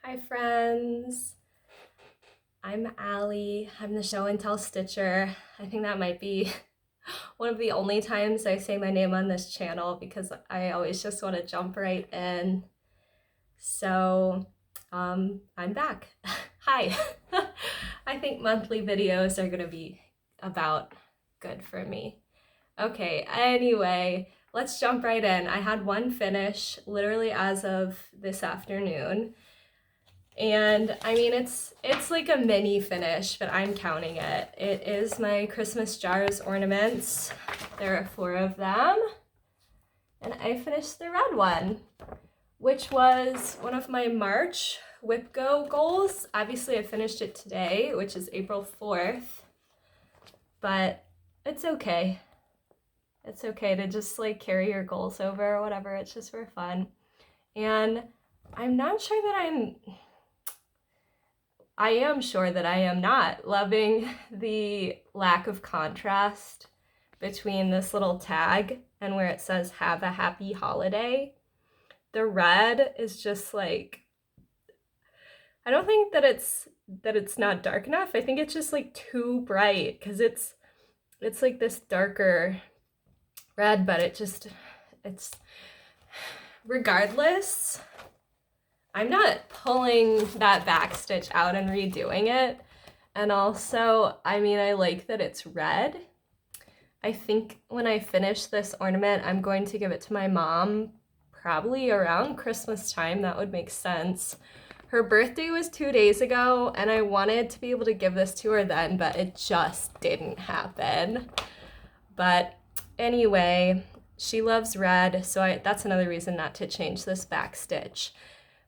Hi friends, I'm Allie. I'm the show and tell stitcher. I think that might be one of the only times I say my name on this channel because I always just want to jump right in. So I'm back. Hi. I think monthly videos are gonna be about good for me. Okay, anyway, let's jump right in. I had one finish literally as of this afternoon. And I mean, it's like a mini finish, but I'm counting it. It is my Christmas jars ornaments. There are 4 of them. And I finished the red one, which was one of my March Whip Go goals. Obviously, I finished it today, which is April 4th. But it's okay. It's okay to just like carry your goals over or whatever. It's just for fun. And I'm not sure that I am sure that I am not loving the lack of contrast between this little tag and where it says have a happy holiday. The red is just like, I don't think that it's not dark enough. I think it's just like too bright because it's like this darker red, but it's regardless. I'm not pulling that back stitch out and redoing it. And also, I mean, I like that it's red. I think when I finish this ornament, I'm going to give it to my mom probably around Christmas time. That would make sense. Her birthday was 2 days ago, and I wanted to be able to give this to her then, but it just didn't happen. But anyway, she loves red, so that's another reason not to change this back stitch.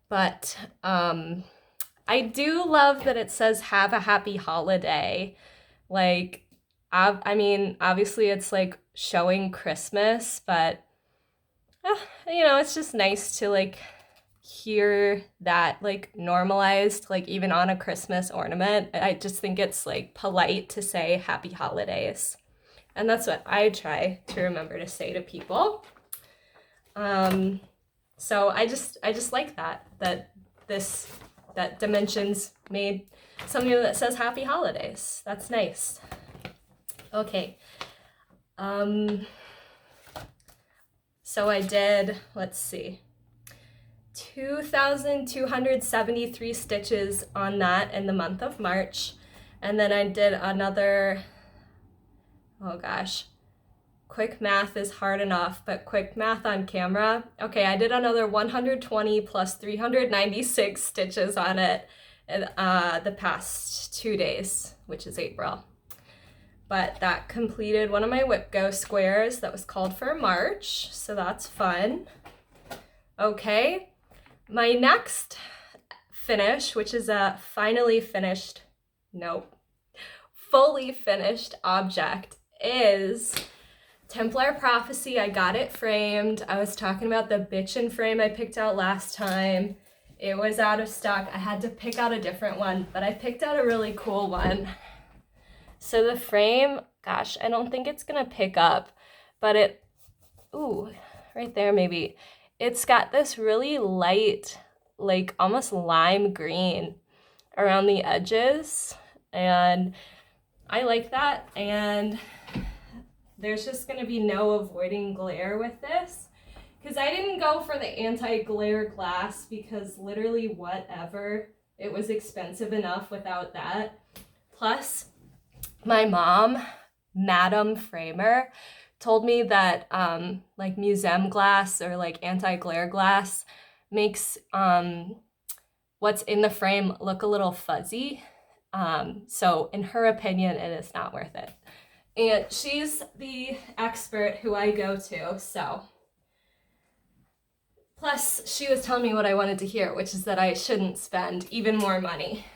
But I do love that it says have a happy holiday. Like, I mean, obviously it's like showing Christmas, but you know, it's just nice to like hear that like normalized, like even on a Christmas ornament. I just think it's like polite to say happy holidays. And that's what I try to remember to say to people. So I just like that Dimensions made something that says happy holidays. That's nice. Okay. So I did, let's see, 2,273 stitches on that in the month of March. And then I did another, oh gosh, quick math is hard enough, but quick math on camera. Okay, I did another 120 plus 396 stitches on it the past 2 days, which is April. But that completed one of my Whip Go squares that was called for March, so that's fun. Okay, my next finish, which is a fully finished object, is Templar Prophecy. I got it framed. I was talking about the bitchin' frame I picked out last time. It was out of stock. I had to pick out a different one, but I picked out a really cool one. So the frame, gosh, I don't think it's gonna pick up, but ooh, right there maybe. It's got this really light, like almost lime green around the edges, and I like that. And there's just gonna be no avoiding glare with this, because I didn't go for the anti-glare glass because literally whatever, it was expensive enough without that. Plus, my mom, Madam Framer, told me that like museum glass or like anti-glare glass makes what's in the frame look a little fuzzy. So in her opinion, it is not worth it. And she's the expert who I go to, so. Plus, she was telling me what I wanted to hear, which is that I shouldn't spend even more money.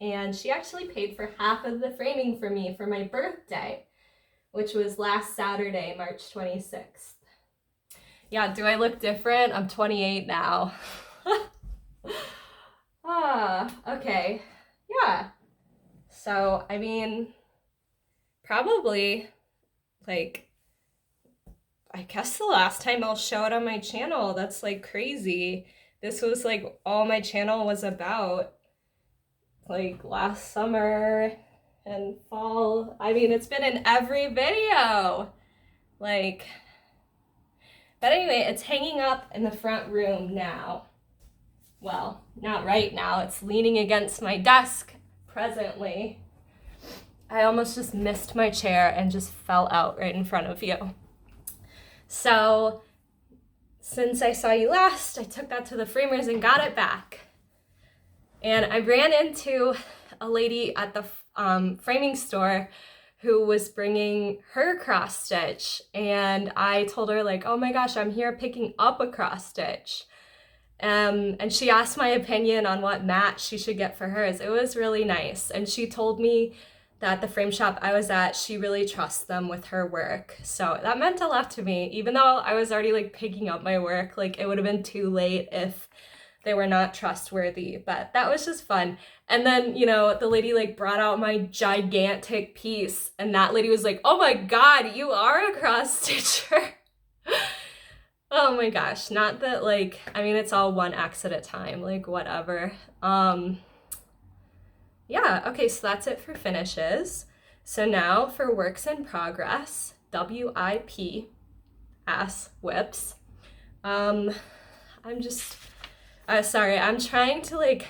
And she actually paid for half of the framing for me for my birthday, which was last Saturday, March 26th. Yeah, do I look different? I'm 28 now. Okay. Yeah. So, I mean, probably, like, I guess the last time I'll show it on my channel. That's like crazy. this was like all my channel was about, like last summer and fall. I mean, it's been in every video. Like, but anyway, it's hanging up in the front room now. Well, not right now. It's leaning against my desk presently. I almost just missed my chair and just fell out right in front of you. So, since I saw you last, I took that to the framers and got it back. And I ran into a lady at the framing store who was bringing her cross stitch, and I told her like, oh my gosh, I'm here picking up a cross stitch. And she asked my opinion on what mat she should get for hers. It was really nice. And she told me that the frame shop I was at, she really trusts them with her work. So that meant a lot to me, even though I was already like picking up my work. Like it would have been too late if they were not trustworthy, but that was just fun. And then, you know, the lady like brought out my gigantic piece, and that lady was like, oh my God, you are a cross stitcher. Oh my gosh, not that like, I mean, it's all one X at a time, like whatever. Yeah, okay, so that's it for finishes. So now for works in progress, WIP, whips. Sorry, I'm trying to like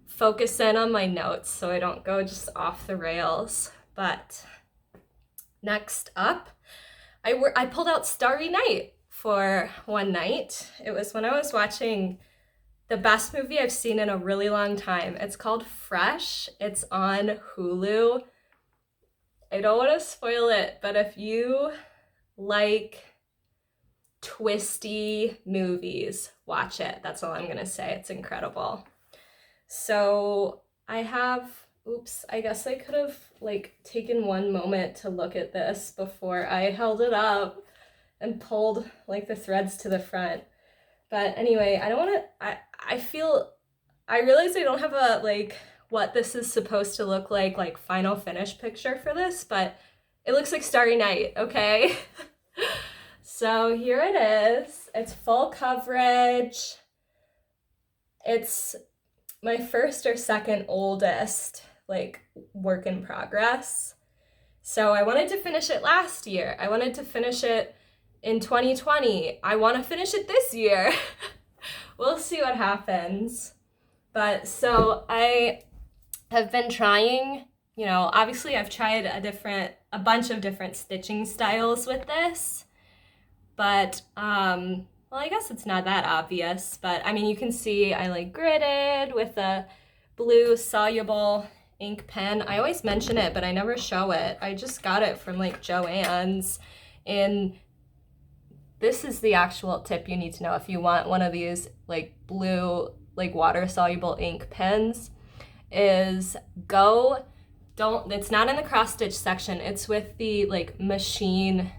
focus in on my notes so I don't go just off the rails. But next up, I pulled out Starry Night for one night. It was when I was watching the best movie I've seen in a really long time. It's called Fresh. It's on Hulu. I don't want to spoil it, but if you like twisty movies, watch it. That's all I'm gonna say. It's incredible. So I guess I could have like taken one moment to look at this before I held it up and pulled like the threads to the front. But anyway, I realize I don't have a like what this is supposed to look like final finish picture for this, but it looks like Starry Night, okay? So here it is. It's full coverage. It's my first or second oldest like work in progress. So I wanted to finish it last year. I wanted to finish it in 2020. I want to finish it this year. We'll see what happens. But so I have been trying, you know, obviously I've tried a bunch of different stitching styles with this. But, well, I guess it's not that obvious, but I mean, you can see I like gridded with a blue soluble ink pen. I always mention it, but I never show it. I just got it from like Joann's. And this is the actual tip you need to know if you want one of these like blue, like water soluble ink pens, is it's not in the cross stitch section. It's with the like machine,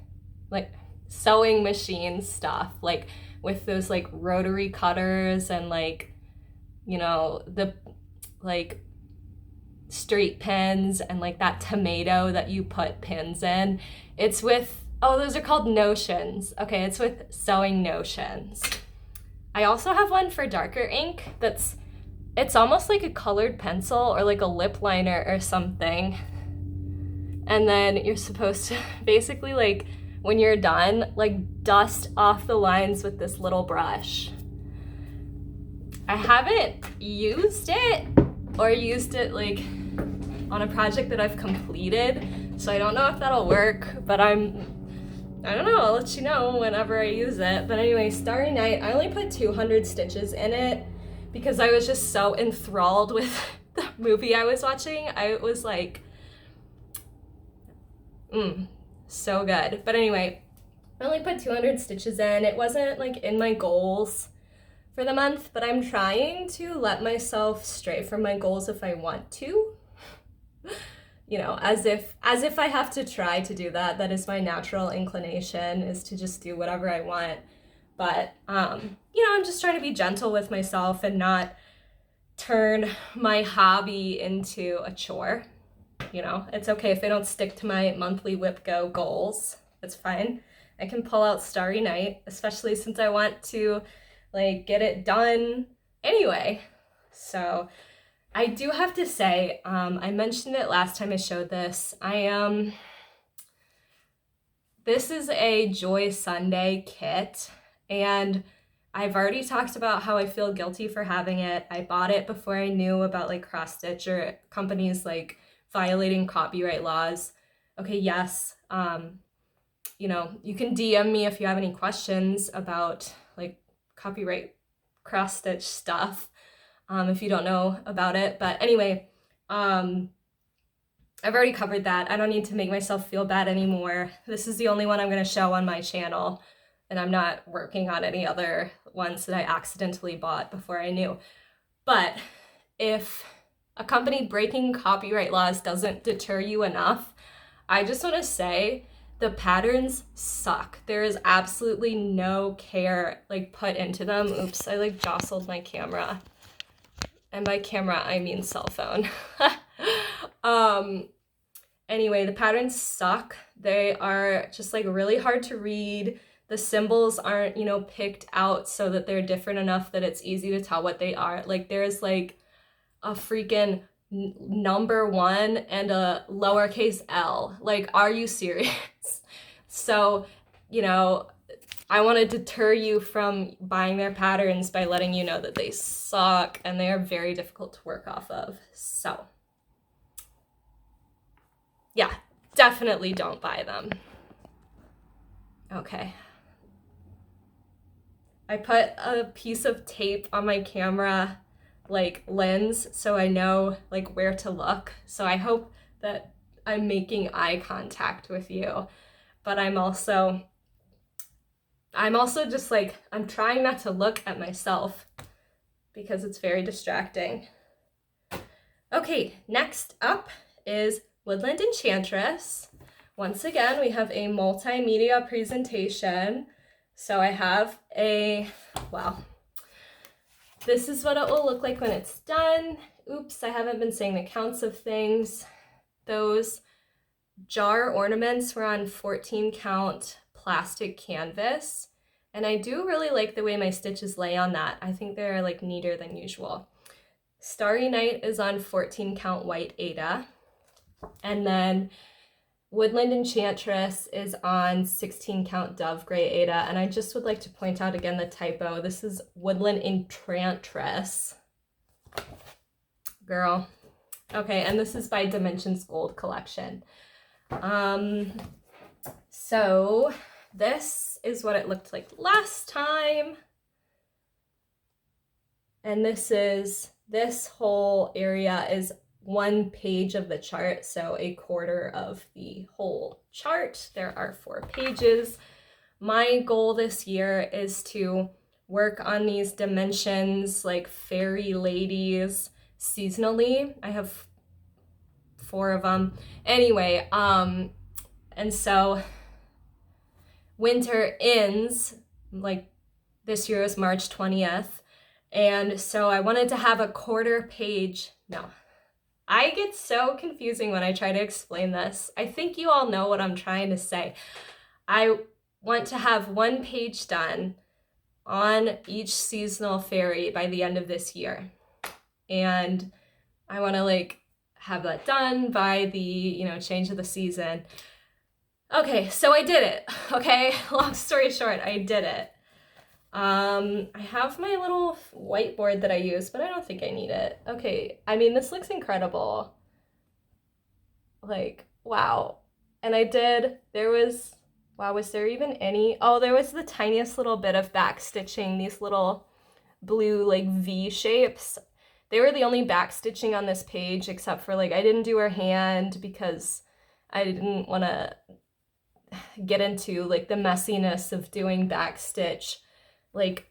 like sewing machine stuff, like with those like rotary cutters and like, you know, the like straight pins and like that tomato that you put pins in. It's with, those are called notions. Okay, it's with sewing notions. I also have one for darker ink it's almost like a colored pencil or like a lip liner or something. And then you're supposed to basically like, when you're done, like dust off the lines with this little brush. I haven't used it like on a project that I've completed, so I don't know if that'll work, but I don't know, I'll let you know whenever I use it. But anyway, Starry Night, I only put 200 stitches in it because I was just so enthralled with the movie I was watching. I was like, so good. But anyway, I only put 200 stitches in. It wasn't like in my goals for the month, but I'm trying to let myself stray from my goals if I want to. You know, as if I have to try to do that. That is my natural inclination, is to just do whatever I want. But, you know, I'm just trying to be gentle with myself and not turn my hobby into a chore. You know, it's okay if I don't stick to my monthly WIPGO goals. It's fine. I can pull out Starry Night, especially since I want to like get it done anyway. So I do have to say, I mentioned it last time I showed this. This is a Joy Sunday kit, and I've already talked about how I feel guilty for having it. I bought it before I knew about like cross stitch or companies like violating copyright laws. Okay, yes, you know, you can DM me if you have any questions about like copyright cross stitch stuff, if you don't know about it. But anyway, I've already covered that. I don't need to make myself feel bad anymore. This is the only one I'm going to show on my channel, and I'm not working on any other ones that I accidentally bought before I knew. But if a company breaking copyright laws doesn't deter you enough, I just want to say the patterns suck. There is absolutely no care like put into them. Oops, I like jostled my camera. And by camera, I mean cell phone. Anyway, the patterns suck. They are just like really hard to read. The symbols aren't, you know, picked out so that they're different enough that it's easy to tell what they are. Like there's like a freaking number 1 and a lowercase l. Like, are you serious? So, you know, I want to deter you from buying their patterns by letting you know that they suck and they are very difficult to work off of. So, yeah, definitely don't buy them. Okay. I put a piece of tape on my camera like lens so I know like where to look. So I hope that I'm making eye contact with you. But I'm also just like, I'm trying not to look at myself because it's very distracting. Okay, next up is Woodland Enchantress. Once again, we have a multimedia presentation. So I have wow. This is what it will look like when it's done. Oops, I haven't been saying the counts of things. Those jar ornaments were on 14 count plastic canvas. And I do really like the way my stitches lay on that. I think they're like neater than usual. Starry Night is on 14 count white Aida. And then Woodland Enchantress is on 16 count dove gray Aida. And I just would like to point out again the typo. This is Woodland Enchantress. Girl. Okay, and this is by Dimensions Gold Collection. So this is what it looked like last time. And this whole area is 1 page of the chart, so a quarter of the whole chart. There are 4 pages. My goal this year is to work on these dimensions like fairy ladies seasonally. I have 4 of them. Anyway, and so winter ends, like this year is March 20th. And so I wanted to have a quarter page. No, I get so confusing when I try to explain this. I think you all know what I'm trying to say. I want to have 1 page done on each seasonal fairy by the end of this year. And I want to like have that done by the, you know, change of the season. Okay, so I did it. Okay, long story short, I did it. I have my little whiteboard that I use, but I don't think I need it. Okay, I mean, this looks incredible. Like, wow. And I did, wow, was there even any? Oh, there was the tiniest little bit of back stitching, these little blue like V shapes. They were the only back stitching on this page, except for like, I didn't do her hand because I didn't want to get into like the messiness of doing back stitch, like,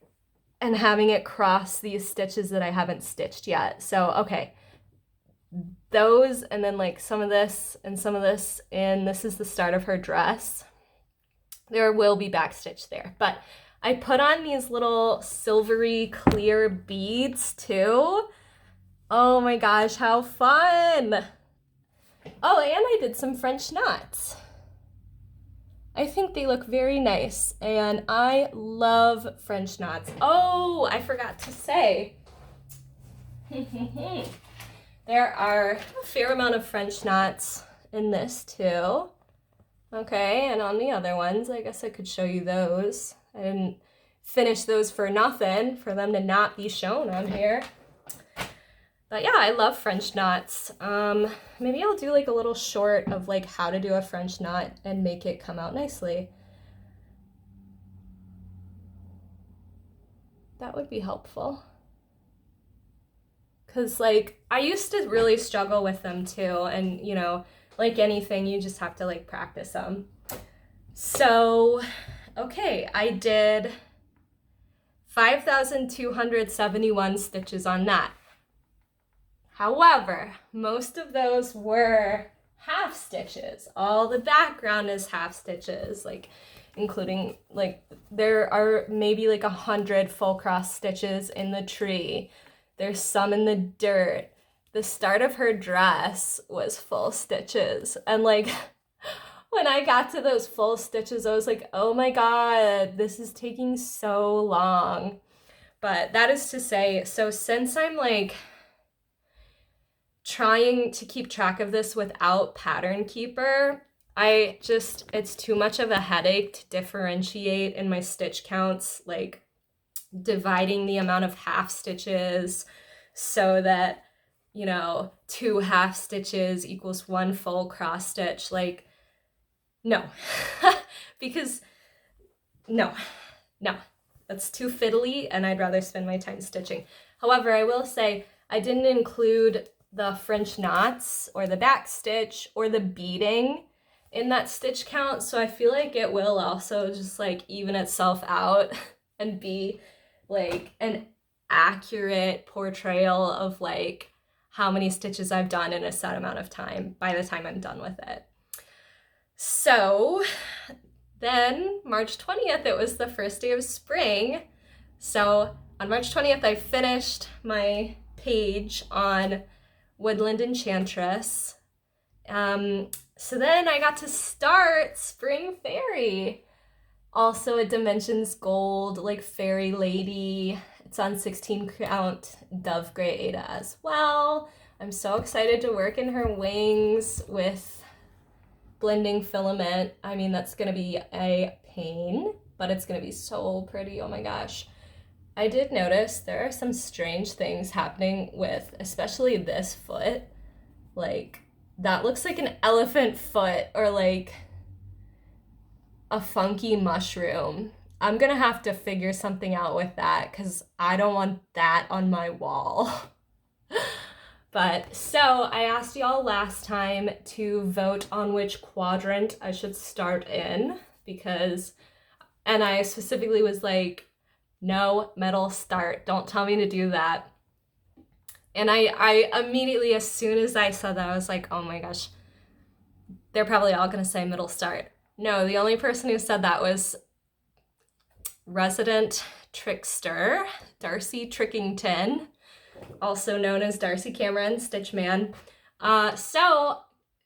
and having it cross these stitches that I haven't stitched yet. So, okay, those, and then like some of this and some of this, and this is the start of her dress. There will be back stitch there, but I put on these little silvery clear beads too. Oh my gosh, how fun. Oh, and I did some French knots. I think they look very nice, and I love French knots. Oh, I forgot to say. There are a fair amount of French knots in this too. Okay, and on the other ones, I guess I could show you those. I didn't finish those for nothing, for them to not be shown on here. But yeah, I love French knots. Maybe I'll do like a little short of like how to do a French knot and make it come out nicely. That would be helpful. Cause like, I used to really struggle with them too. And you know, like anything, you just have to like practice them. So, okay, I did 5,271 stitches on that. However, most of those were half stitches. All the background is half stitches, like including like there are maybe like 100 full cross stitches in the tree. There's some in the dirt. The start of her dress was full stitches. And like when I got to those full stitches, I was like, oh my God, this is taking so long. But that is to say, so since I'm like trying to keep track of this without Pattern Keeper, it's too much of a headache to differentiate in my stitch counts, like dividing the amount of half stitches so that, you know, 2 half stitches equals 1 full cross stitch. Like, no, because no, that's too fiddly and I'd rather spend my time stitching. However, I will say I didn't include the French knots or the back stitch or the beading in that stitch count, so I feel like it will also just like even itself out and be like an accurate portrayal of like how many stitches I've done in a set amount of time by the time I'm done with it. So then March 20th, it was the first day of spring. So on March 20th, I finished my page on Woodland Enchantress. So then I got to start Spring Fairy. Also a Dimensions Gold, like Fairy Lady. It's on 16 count Dove Gray Ada as well. I'm so excited to work in her wings with blending filament. I mean, that's gonna be a pain, but it's gonna be so pretty, oh my gosh. I did notice there are some strange things happening with, especially this foot. Like, that looks like an elephant foot or like a funky mushroom. I'm gonna have to figure something out with that because I don't want that on my wall. But so I asked y'all last time to vote on which quadrant I should start in and I specifically was like, no, metal start. Don't tell me to do that. And I immediately, as soon as I said that, I was like, oh my gosh, they're probably all gonna say middle start. No, the only person who said that was resident trickster, Darcy Trickington, also known as Darcy Cameron, Stitchman. So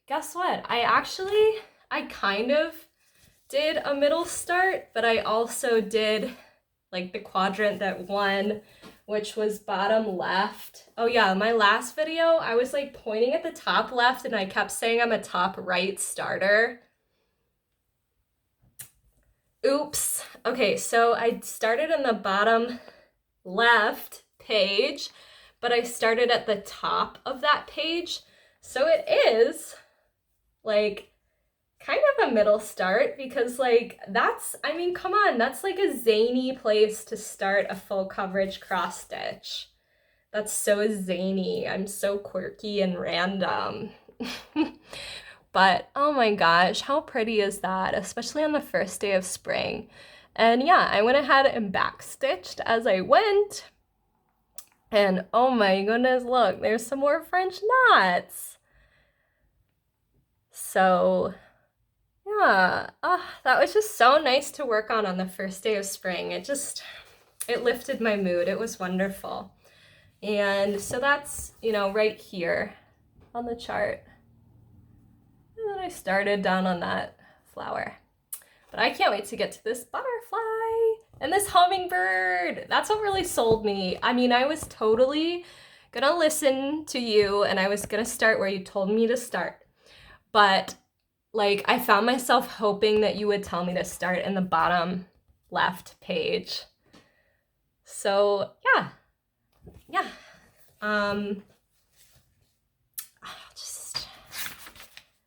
guess what? I kind of did a middle start, but I also did like the quadrant that won, which was bottom left. Oh yeah, my last video, I was like pointing at the top left and I kept saying I'm a top right starter. Oops. Okay, so I started in the bottom left page, but I started at the top of that page. So it is like kind of a middle start because like I mean, come on, that's like a zany place to start a full coverage cross stitch. That's so zany. I'm so quirky and random. But oh my gosh, how pretty is that, especially on the first day of spring. And yeah, I went ahead and backstitched as I went. And oh my goodness, look, there's some more French knots. So yeah, that was just so nice to work on the first day of spring. It lifted my mood. It was wonderful. And so that's, you know, right here on the chart. And then I started down on that flower. But I can't wait to get to this butterfly and this hummingbird. That's what really sold me. I mean, I was totally gonna listen to you and I was gonna start where you told me to start. But like, I found myself hoping that you would tell me to start in the bottom left page. So yeah. I'll just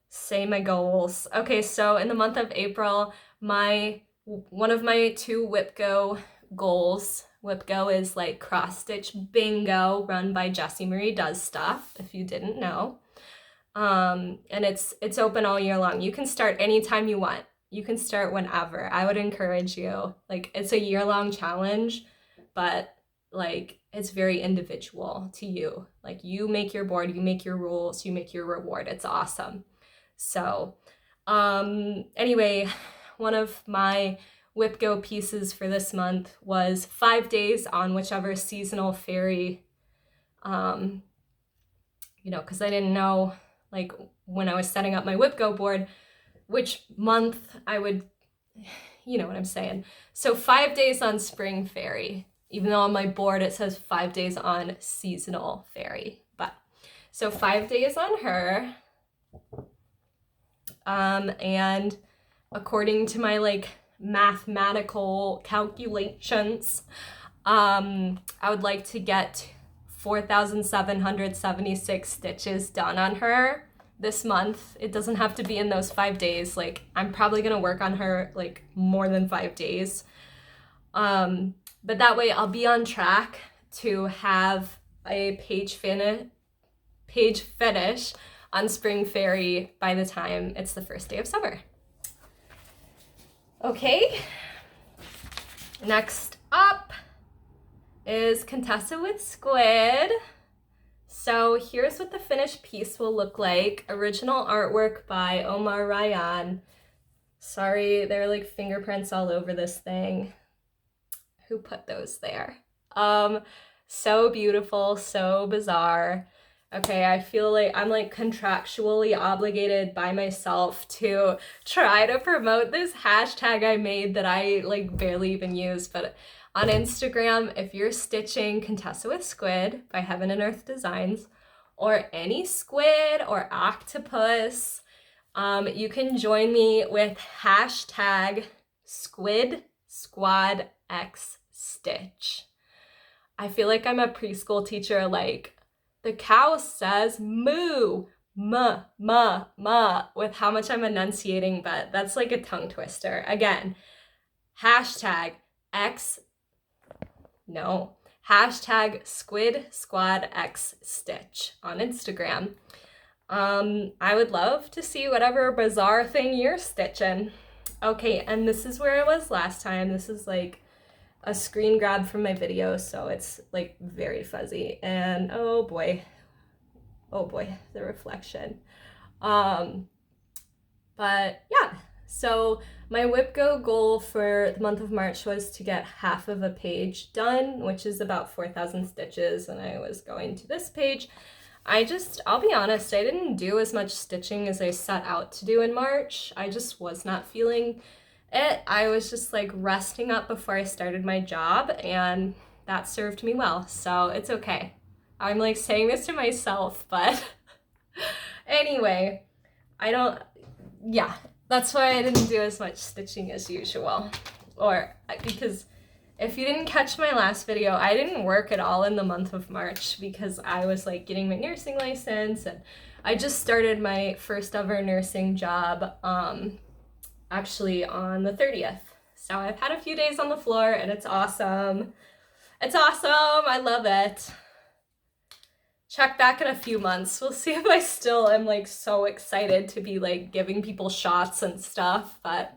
say my goals. Okay, so in the month of April, one of my 2 WIPGO goals. WIPGO is like cross stitch bingo run by Jessie Marie Does Stuff, if you didn't know. And it's open all year long. You can start anytime you want. You can start whenever. I would encourage you. Like, it's a year-long challenge, but like, it's very individual to you. Like, you make your board, you make your rules, you make your reward. It's awesome. So, anyway, one of my WIPGO pieces for this month was 5 days on whichever seasonal fairy, because I didn't know, like, when I was setting up my WIPGO board, which month I would, you know what I'm saying. So 5 days on spring fairy, even though on my board it says 5 days on seasonal fairy. But so 5 days on her. And according to my like mathematical calculations, I would like to get 4,776 stitches done on her this month. It doesn't have to be in those 5 days. Like, I'm probably gonna work on her like more than 5 days. But that way I'll be on track to have a page finish on Spring Fairy by the time it's the first day of summer. Okay, next up is Contessa with Squid. So here's what the finished piece will look like. Original artwork by Omar Ryan. Sorry, there are like fingerprints all over this thing. Who put those there? So beautiful, so bizarre. Okay, I feel like I'm like contractually obligated by myself to try to promote this hashtag I made that I like barely even use. But on Instagram, if you're stitching Contessa with Squid by Heaven and Earth Designs, or any squid or octopus, you can join me with hashtag Squid Squad X Stitch. I feel like I'm a preschool teacher, like, the cow says moo, ma, ma, ma, with how much I'm enunciating, but that's like a tongue twister. Again, hashtag Squid Squad X Stitch on Instagram. I would love to see whatever bizarre thing you're stitching. Okay, and this is where I was last time. This is like a screen grab from my video, so it's like very fuzzy, and oh boy, the reflection. But yeah, so my WIPGO goal for the month of March was to get half of a page done, which is about 4,000 stitches, and I was going to this page. I'll be honest, I didn't do as much stitching as I set out to do in March. I just was not feeling it. I was just like resting up before I started my job, and that served me well, so it's okay. I'm like saying this to myself, but anyway, that's why I didn't do as much stitching as usual. Or because if you didn't catch my last video, I didn't work at all in the month of March because I was like getting my nursing license, and I just started my first ever nursing job actually on the 30th. So I've had a few days on the floor, and it's awesome. It's awesome. I love it. Check back in a few months. We'll see if I still am like so excited to be like giving people shots and stuff, but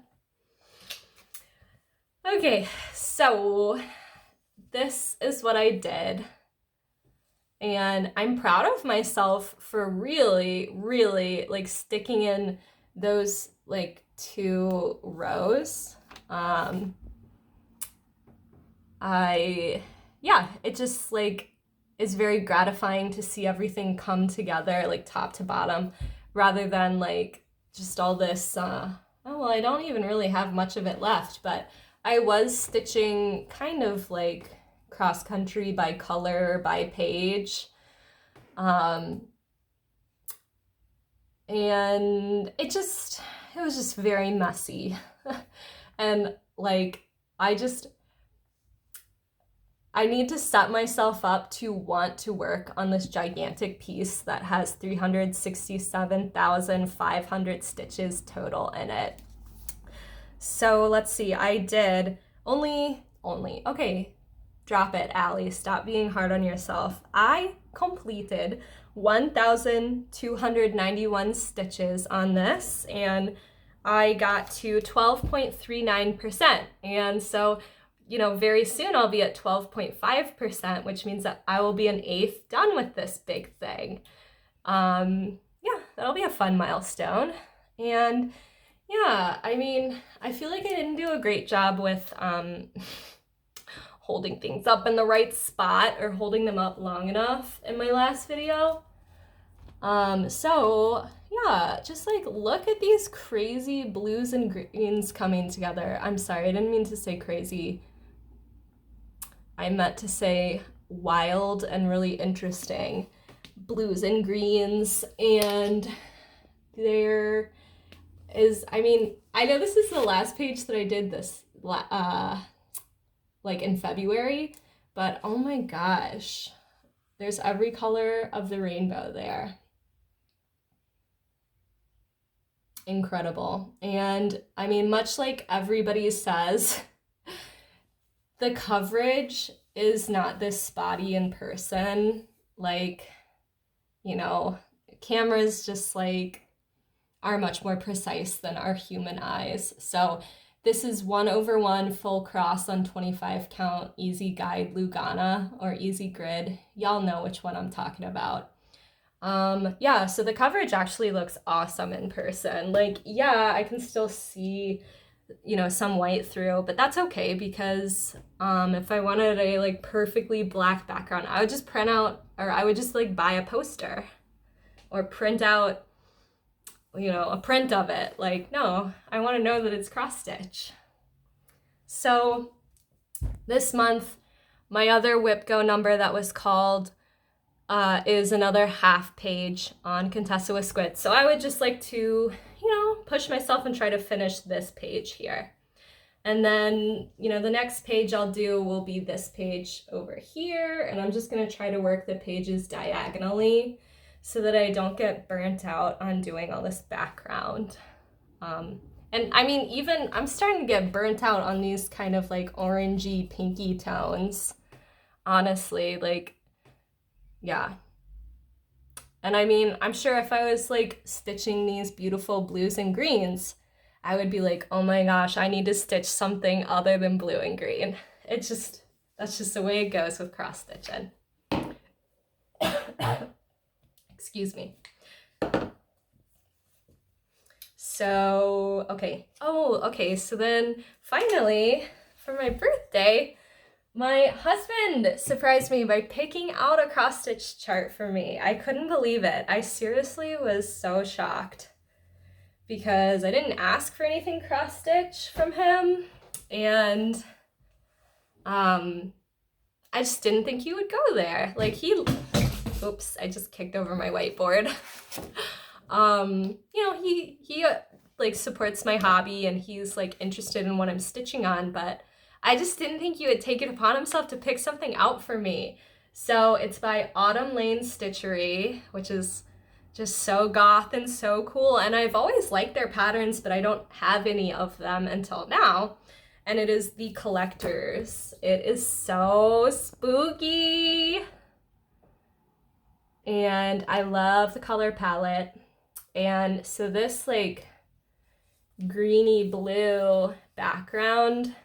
okay, so this is what I did. And I'm proud of myself for really, really like sticking in those like 2 rows. It just like is very gratifying to see everything come together like top to bottom, rather than like just all this oh, well, I don't even really have much of it left, but I was stitching kind of like cross country by color, by page. And it was just very messy. And like, I need to set myself up to want to work on this gigantic piece that has 367,500 stitches total in it. So let's see, I did only, okay, drop it, Allie, stop being hard on yourself. I completed 1,291 stitches on this, and I got to 12.39%. And so, you know, very soon I'll be at 12.5%, which means that I will be an eighth done with this big thing. Yeah, that'll be a fun milestone. And yeah, I mean, I feel like I didn't do a great job with holding things up in the right spot or holding them up long enough in my last video. So yeah, just like look at these crazy blues and greens coming together. I'm sorry, I didn't mean to say crazy. I meant to say wild and really interesting blues and greens. And there is, I mean, I know this is the last page that I did this like in February, but oh my gosh, there's every color of the rainbow there. Incredible. And I mean, much like everybody says, the coverage is not this spotty in person. Like, you know, cameras just like are much more precise than our human eyes. So this is 1/1 full cross on 25 count easy guide Lugana or easy grid. Y'all know which one I'm talking about. Yeah, so the coverage actually looks awesome in person. Like, yeah, I can still see, you know, some white through, but that's okay because if I wanted a like perfectly black background, I would just print out, or I would just like buy a poster or print out, you know, a print of it. Like, no, I want to know that it's cross stitch. So this month, my other WIPGO number that was called is another half page on Contessa with Squid. So I would just like to, you know, push myself and try to finish this page here. And then, you know, the next page I'll do will be this page over here. And I'm just going to try to work the pages diagonally so that I don't get burnt out on doing all this background. And I mean, even I'm starting to get burnt out on these kind of like orangey, pinky tones. Honestly, like, yeah. And I mean, I'm sure if I was like stitching these beautiful blues and greens, I would be like, oh my gosh, I need to stitch something other than blue and green. That's just the way it goes with cross stitching. Excuse me. So, okay. Oh, okay. So then finally, for my birthday, my husband surprised me by picking out a cross stitch chart for me. I couldn't believe it. I seriously was so shocked because I didn't ask for anything cross stitch from him, and I just didn't think he would go there. Like oops, I just kicked over my whiteboard. You know, he like supports my hobby and he's like interested in what I'm stitching on, but I just didn't think he would take it upon himself to pick something out for me. So it's by Autumn Lane Stitchery, which is just so goth and so cool. And I've always liked their patterns, but I don't have any of them until now. And it is the Collectors. It is so spooky. And I love the color palette. And so this like greeny blue background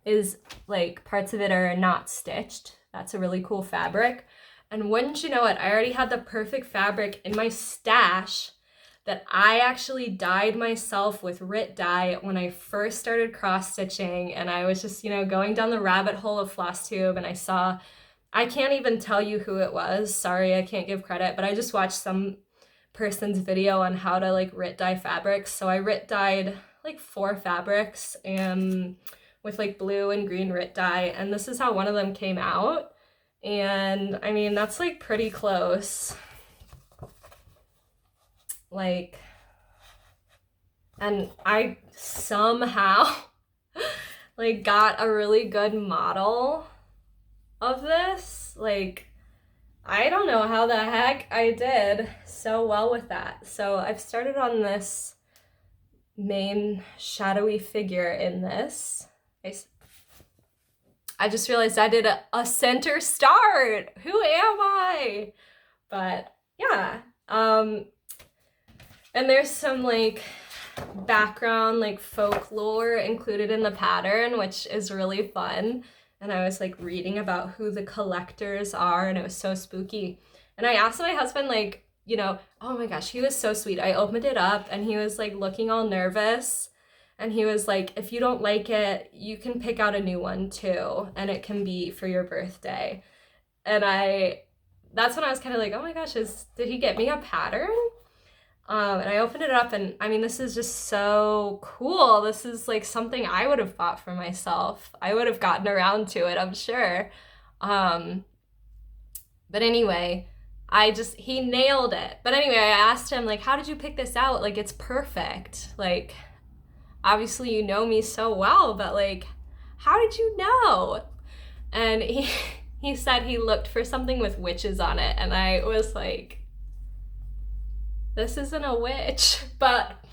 is like parts of it are not stitched. That's a really cool fabric. And wouldn't you know it, I already had the perfect fabric in my stash that I actually dyed myself with Rit dye when I first started cross stitching. And I was just, you know, going down the rabbit hole of Flosstube, and I can't even tell you who it was. Sorry, I can't give credit, but I just watched some person's video on how to like Rit dye fabrics. So I Rit dyed like 4 fabrics and with like blue and green Rit dye, and this is how one of them came out. And I mean, that's like pretty close. Like, and I somehow like got a really good model of this. Like, I don't know how the heck I did so well with that. So I've started on this main shadowy figure in this. I just realized I did a center start. Who am I? But yeah. And there's some like background like folklore included in the pattern, which is really fun. And I was like reading about who the collectors are, and it was so spooky. And I asked my husband, like, you know, oh my gosh, he was so sweet. I opened it up and he was like looking all nervous. And he was like, if you don't like it, you can pick out a new one too, and it can be for your birthday. And that's when I was kind of like, oh my gosh, did he get me a pattern? And I opened it up, and I mean, this is just so cool. This is like something I would have bought for myself. I would have gotten around to it, I'm sure. But anyway, he nailed it. But anyway, I asked him, like, how did you pick this out? Like, it's perfect. Like, obviously you know me so well, but like, how did you know? And he said he looked for something with witches on it, and I was like, this isn't a witch, but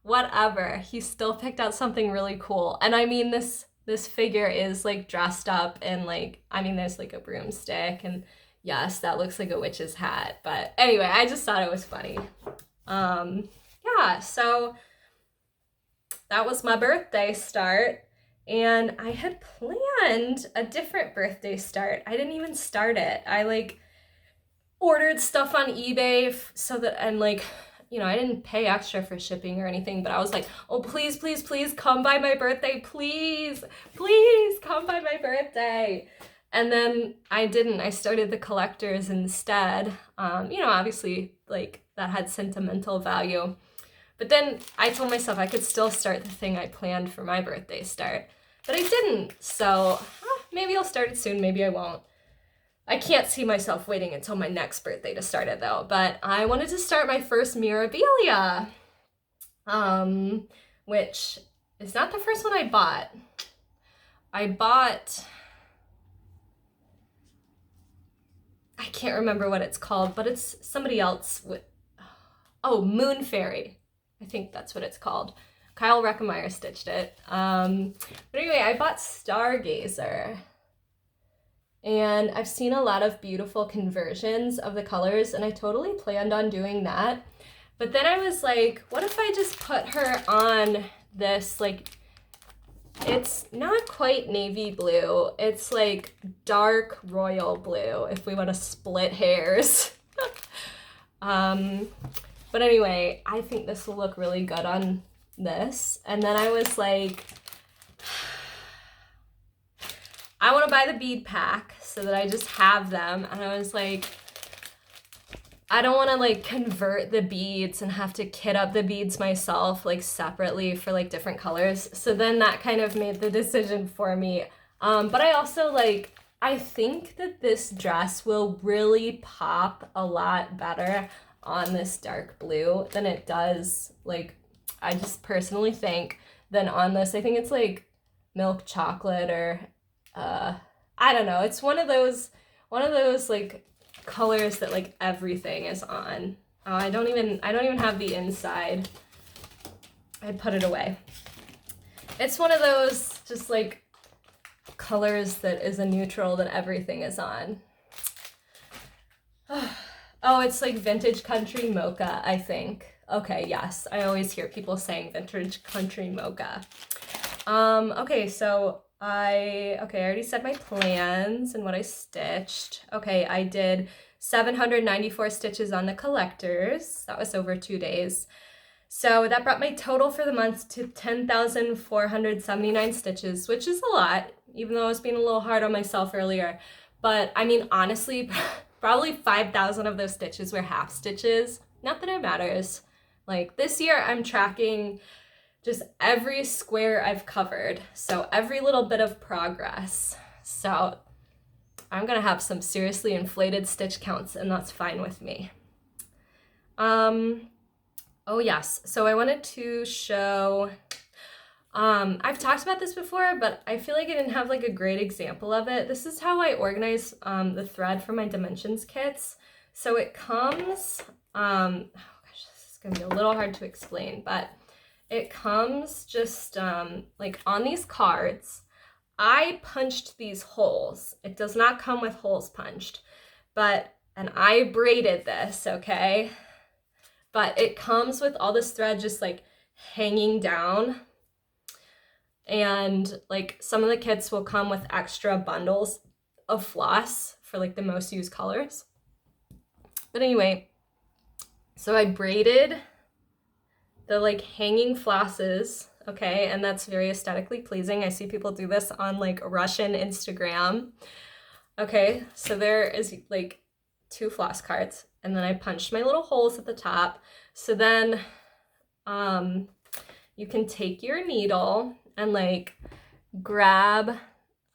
whatever. He still picked out something really cool. And I mean, this figure is like dressed up in like, I mean, there's like a broomstick, and yes, that looks like a witch's hat. But anyway, I just thought it was funny. Yeah, so that was my birthday start, and I had planned a different birthday start. I didn't even start it. I like ordered stuff on eBay so that, and like, you know, I didn't pay extra for shipping or anything, but I was like, oh, please, please, please come by my birthday. Please, please come by my birthday. And then I didn't. I started the collectors instead. You know, obviously like that had sentimental value. But then I told myself I could still start the thing I planned for my birthday start, but I didn't. So maybe I'll start it soon, maybe I won't. I can't see myself waiting until my next birthday to start it though, but I wanted to start my first Mirabilia, which is not the first one I bought. I can't remember what it's called, but it's somebody else Moon Fairy. I think that's what it's called. Kyle Reckemeyer stitched it. But anyway, I bought Stargazer. And I've seen a lot of beautiful conversions of the colors, and I totally planned on doing that. But then I was like, what if I just put her on this, like, it's not quite navy blue. It's like dark royal blue, if we want to split hairs. But anyway, I think this will look really good on this. And then I was like, I want to buy the bead pack so that I just have them. And I was like, I don't want to like convert the beads and have to kit up the beads myself like separately for like different colors. So then that kind of made the decision for me. But I also like, I think that this dress will really pop a lot better on this dark blue than it does, like, I just personally think, than on this. I think it's like milk chocolate or I don't know. It's one of those like colors that like everything is on. I don't even have the inside. I put it away. It's one of those just like colors that is a neutral that everything is on. Oh, it's like vintage country mocha, I think. Okay, yes. I always hear people saying vintage country mocha. Okay, so I already said my plans and what I stitched. Okay, I did 794 stitches on the collectors. That was over 2 days. So that brought my total for the month to 10,479 stitches, which is a lot, even though I was being a little hard on myself earlier. But I mean, honestly, probably 5,000 of those stitches were half stitches, Not that it matters. Like this year I'm tracking just every square I've covered. So every little bit of progress. So I'm gonna have some seriously inflated stitch counts, and that's fine with me. Oh yes, so I wanted to show, I've talked about this before, but I feel like I didn't have like a great example of it. This is how I organize the thread for my dimensions kits. So it comes, oh gosh, this is gonna be a little hard to explain, but it comes just like on these cards. I punched these holes. It does not come with holes punched, and I braided this, okay? But it comes with all this thread just like hanging down. And like some of the kits will come with extra bundles of floss for like the most used colors. But anyway, so I braided the like hanging flosses, okay? And that's very aesthetically pleasing. I see people do this on like Russian Instagram. Okay, so there is like 2 floss cards, and then I punched my little holes at the top. So then you can take your needle and like grab,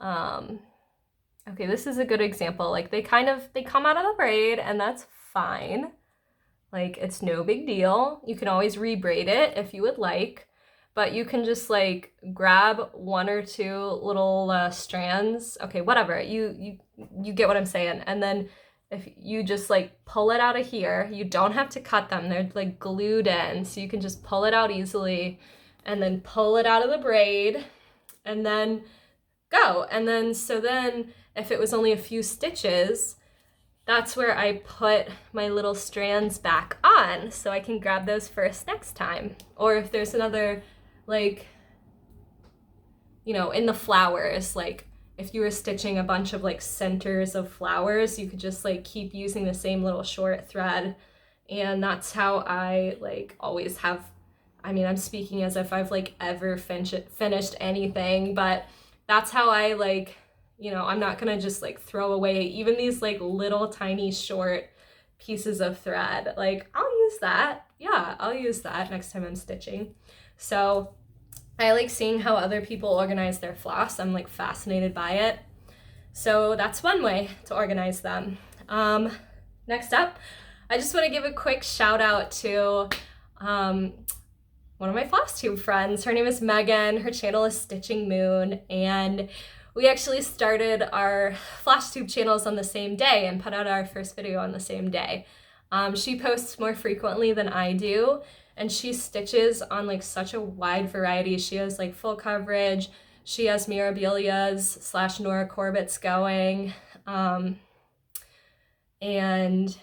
okay, this is a good example. Like they come out of the braid, and that's fine. Like it's no big deal. You can always rebraid it if you would like, but you can just like grab 1 or 2 little strands. Okay, whatever, you get what I'm saying. And then if you just like pull it out of here, you don't have to cut them. They're like glued in, so you can just pull it out easily and then pull it out of the braid and then go. And then, so then if it was only a few stitches, that's where I put my little strands back on, so I can grab those first next time. Or if there's another, like, you know, in the flowers, like if you were stitching a bunch of like centers of flowers, you could just like keep using the same little short thread. And that's how I like always have, I mean, I'm speaking as if I've like ever finished anything, but that's how I like, you know, I'm not gonna just like throw away even these like little tiny short pieces of thread. Like I'll use that. Yeah, I'll use that next time I'm stitching. So I like seeing how other people organize their floss. I'm like fascinated by it. So that's one way to organize them. Next up, I just want to give a quick shout out to one of my Flosstube friends. Her name is Megan. Her channel is Stitching Moon, and we actually started our Flosstube channels on the same day and put out our first video on the same day. She posts more frequently than I do, and she stitches on like such a wide variety. She has like full coverage. She has Mirabilia's / Nora Corbett's going. And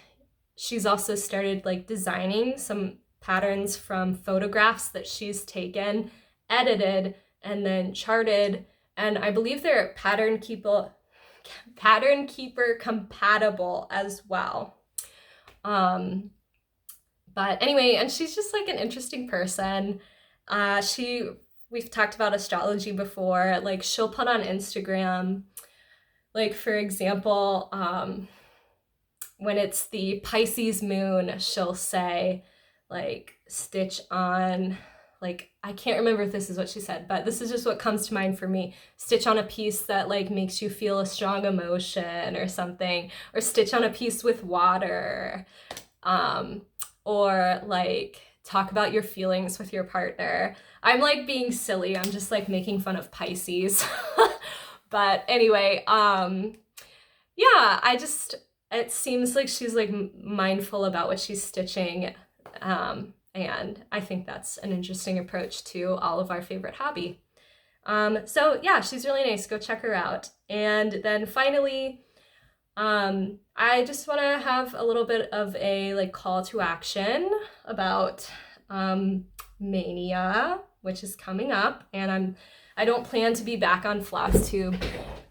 she's also started like designing some patterns from photographs that she's taken, edited, and then charted. And I believe they're Pattern Keeper compatible as well. But anyway, and she's just like an interesting person. We've talked about astrology before. Like she'll put on Instagram, like for example, when it's the Pisces moon, she'll say like stitch on, like, I can't remember if this is what she said, but this is just what comes to mind for me. Stitch on a piece that like makes you feel a strong emotion or something, or stitch on a piece with water, or like talk about your feelings with your partner. I'm like being silly. I'm just like making fun of Pisces. But anyway, yeah, it seems like she's like mindful about what she's stitching. And I think that's an interesting approach to all of our favorite hobby. So yeah, she's really nice. Go check her out. And then finally, I just want to have a little bit of a like call to action about Mania, which is coming up, and I don't plan to be back on Flosstube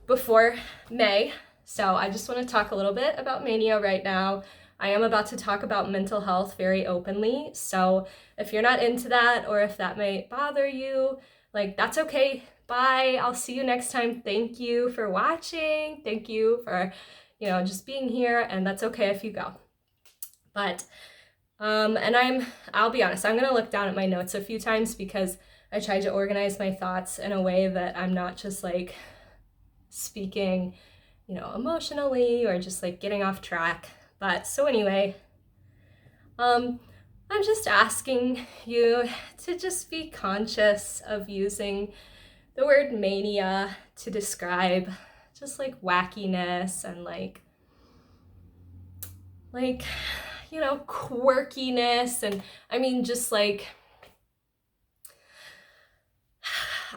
before May, so I just want to talk a little bit about Mania right now. I am about to talk about mental health very openly, so if you're not into that, or if that may bother you, like, that's okay. Bye. I'll see you next time. Thank you for watching. Thank you for, you know, just being here, and that's okay if you go. But And I'll be honest, I'm gonna look down at my notes a few times because I tried to organize my thoughts in a way that I'm not just like speaking, emotionally or just like getting off track. But so anyway, I'm just asking you to just be conscious of using the word mania to describe just like wackiness and like quirkiness. And I mean, just like,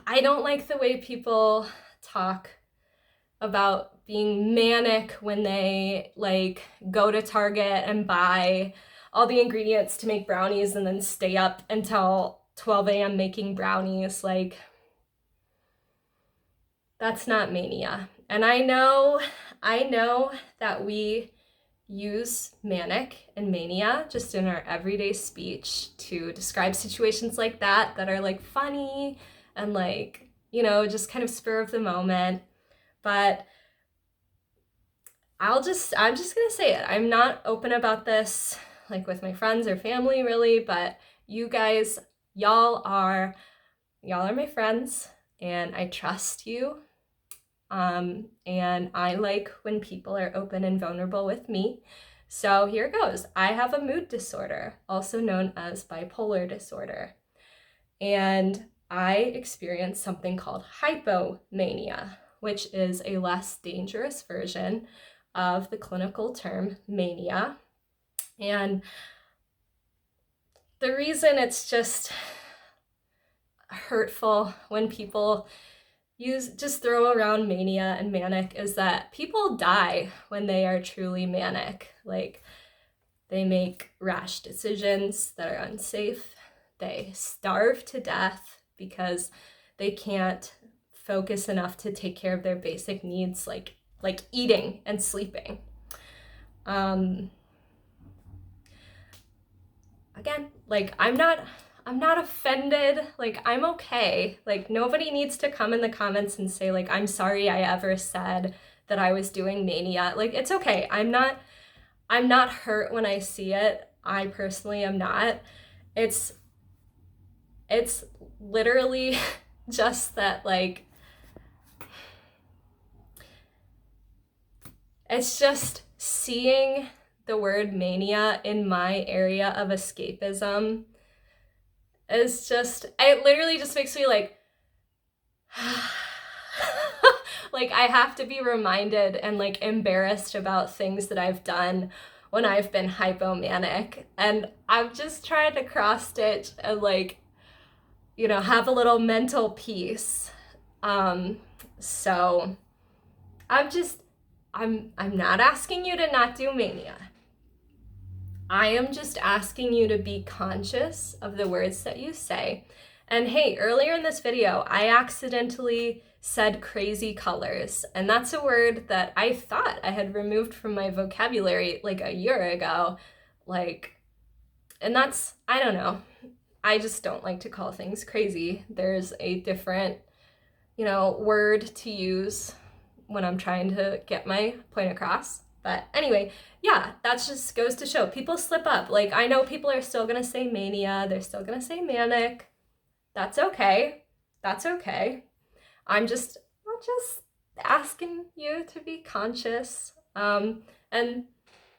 I don't like the way people talk about being manic when they like go to Target and buy all the ingredients to make brownies and then stay up until 12 a.m. making brownies. Like, that's not mania. And I know that we use manic and mania just in our everyday speech to describe situations like that are like funny and like, just kind of spur of the moment. But I'm just gonna say it. I'm not open about this like with my friends or family really, but you guys, y'all are my friends and I trust you. And I like when people are open and vulnerable with me. So here goes. I have a mood disorder, also known as bipolar disorder. And I experience something called hypomania, which is a less dangerous version of the clinical term mania. And the reason it's just hurtful when people just throw around mania and manic is that people die when they are truly manic. Like, they make rash decisions that are unsafe. They starve to death because they can't focus enough to take care of their basic needs, like eating and sleeping. Again, like, I'm not offended. Like, I'm okay. Like, nobody needs to come in the comments and say like, I'm sorry I ever said that I was doing mania. Like, it's okay. I'm not hurt when I see it. I personally am not. It's literally just that, like, it's just seeing the word mania in my area of escapism is just, it literally just makes me like, like, I have to be reminded and like embarrassed about things that I've done when I've been hypomanic. And I'm just trying to cross stitch and like, have a little mental peace. So I'm not asking you to not do mania. I am just asking you to be conscious of the words that you say. And hey, earlier in this video, I accidentally said crazy colors, and that's a word that I thought I had removed from my vocabulary like a year ago. And that's, I don't know. I just don't like to call things crazy. There's a different, word to use when I'm trying to get my point across. But anyway, yeah, that just goes to show people slip up. Like, I know people are still gonna say mania, they're still gonna say manic. That's okay. That's okay. I'm just asking you to be conscious. And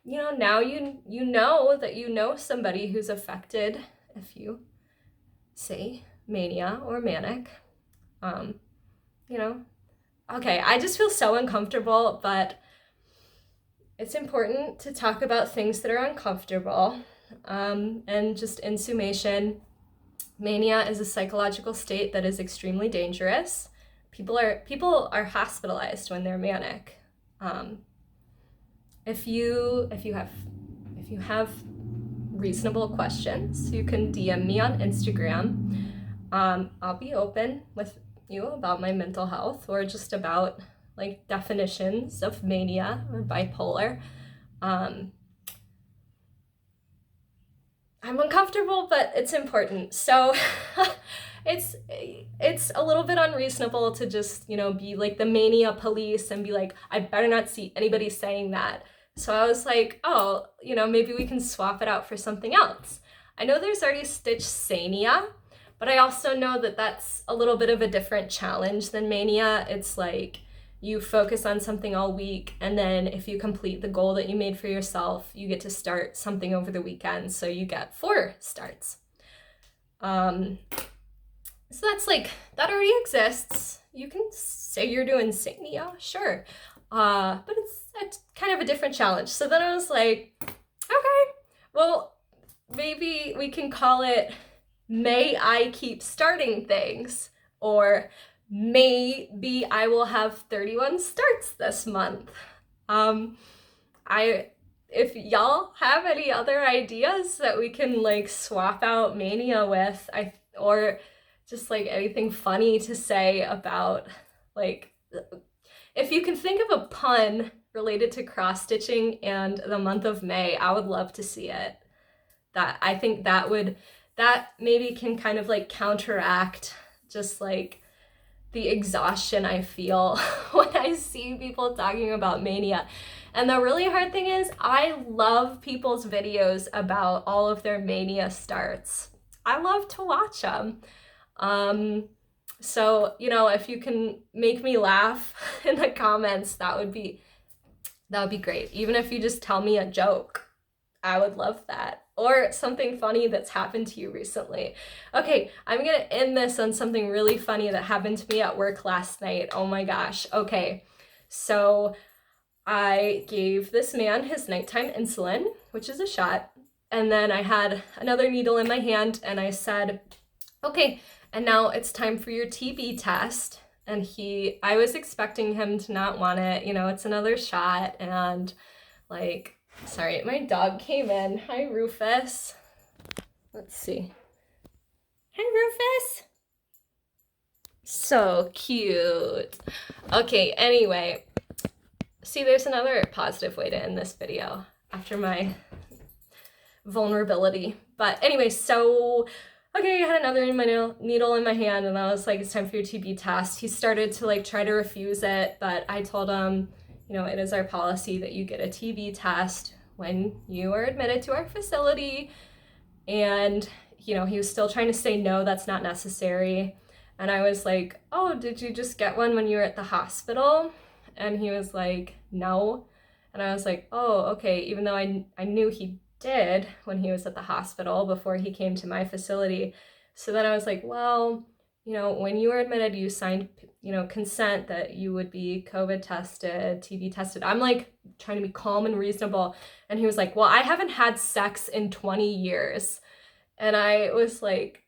now you know that you know somebody who's affected if you say mania or manic. Okay, I just feel so uncomfortable, but it's important to talk about things that are uncomfortable. And just in summation, mania is a psychological state that is extremely dangerous. People are hospitalized when they're manic. If you have reasonable questions, you can DM me on Instagram. I'll be open with you about my mental health or just about like definitions of mania or bipolar. I'm uncomfortable, but it's important. So it's a little bit unreasonable to just, be like the mania police and be like, I better not see anybody saying that. So I was like, oh, you know, maybe we can swap it out for something else. I know there's already Stitch Sania, but I also know that that's a little bit of a different challenge than Mania. It's like you focus on something all week, and then if you complete the goal that you made for yourself, you get to start something over the weekend, so you get 4 starts. So that's like, that already exists. You can say you're doing Sania, sure. But it's kind of a different challenge. So then I was like, okay, well, maybe we can call it May I Keep Starting Things, or maybe I will have 31 starts this month. If y'all have any other ideas that we can like swap out Mania with, or just like anything funny to say about, like, if you can think of a pun related to cross stitching and the month of May, I would love to see it. I think that maybe can kind of like counteract just like the exhaustion I feel when I see people talking about Mania. And the really hard thing is, I love people's videos about all of their Mania starts. I love to watch them. So, you know, if you can make me laugh in the comments, that would be great. Even if you just tell me a joke, I would love that. Or something funny that's happened to you recently. Okay, I'm gonna end this on something really funny that happened to me at work last night. Oh my gosh. Okay, so I gave this man his nighttime insulin, which is a shot, and then I had another needle in my hand, and I said, okay, and now it's time for your TB test. And I was expecting him to not want it, you know, it's another shot, and like, sorry, my dog came in. Hi, Rufus. Let's see. Hi, Rufus. So cute. Okay, anyway. See, there's another positive way to end this video after my vulnerability. But anyway, so, okay, I had another needle in my hand, and I was like, it's time for your TB test. He started to like try to refuse it, but I told him, you know, it is our policy that you get a TB test when you are admitted to our facility. And, you know, he was still trying to say, no, that's not necessary. And I was like, oh, did you just get one when you were at the hospital? And he was like, no. And I was like, oh, okay, even though I knew he did when he was at the hospital before he came to my facility. So then I was like, well, you know, when you were admitted, you signed, you know, consent that you would be COVID tested, TB tested. I'm like trying to be calm and reasonable. And he was like, well, I haven't had sex in 20 years. And I was like,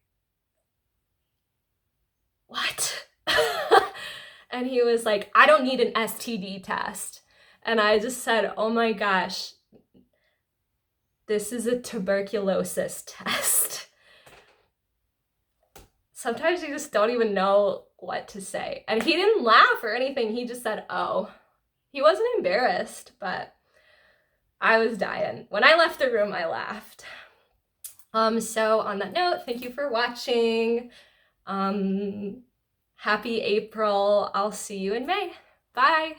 what? And he was like, I don't need an STD test. And I just said, oh my gosh, this is a tuberculosis test. Sometimes you just don't even know what to say. And he didn't laugh or anything. He just said, oh. He wasn't embarrassed, but I was dying. When I left the room, I laughed. So on that note, thank you for watching. Happy April. I'll see you in May. Bye.